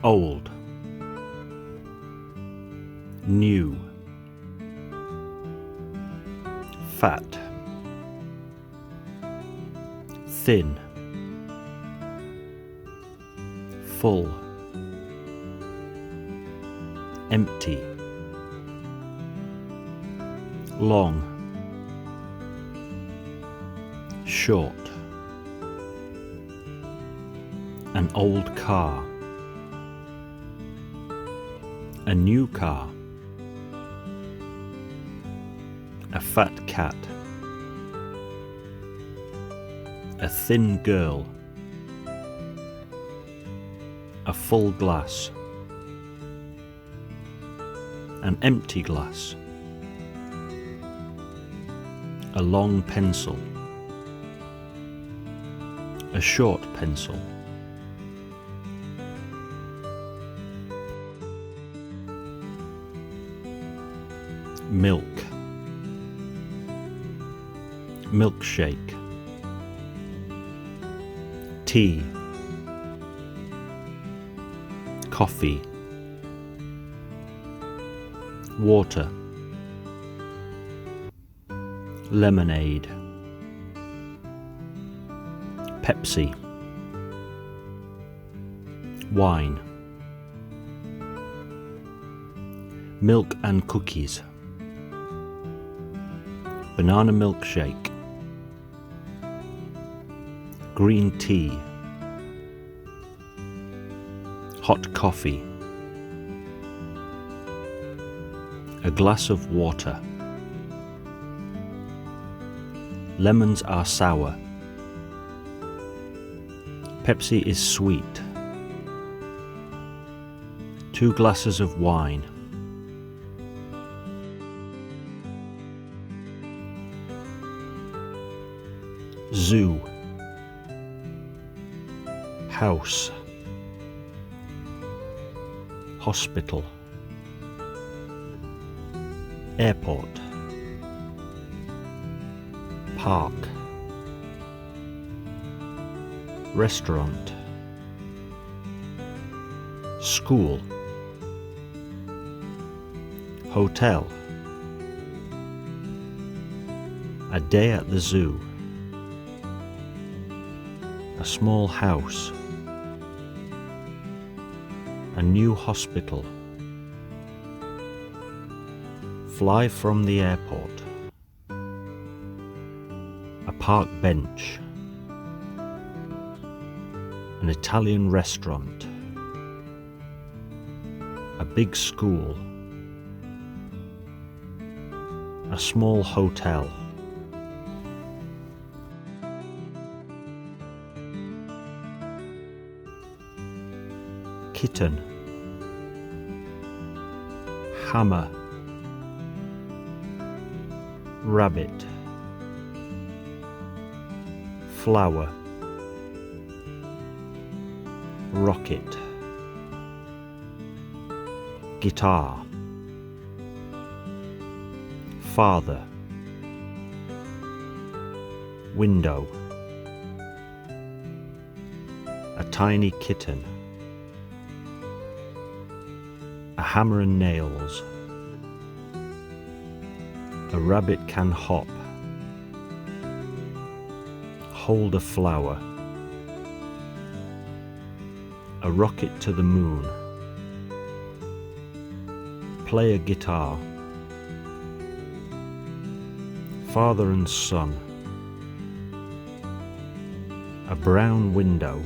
old, new, fat, thin, full, empty, long, short, an old car, a new car, a fat cat, a thin girl, a full glass, an empty glass, a long pencil, a short pencil, milk, milkshake, tea, coffee, water, lemonade, Pepsi, wine, milk and cookies, banana milkshake, green tea, hot coffee, a glass of water. Lemons are sour. Pepsi is sweet. 2 glasses of wine. Zoo, house, hospital, airport, park, restaurant, school, hotel, a day at the zoo, a small house, a new hospital, fly from the airport, a park bench, an Italian restaurant, a big school, a small hotel. Kitten, hammer, rabbit, flower, rocket, guitar, father, window, a tiny kitten, a hammer and nails, a rabbit can hop, hold a flower, a rocket to the moon, play a guitar, father and son, a brown window,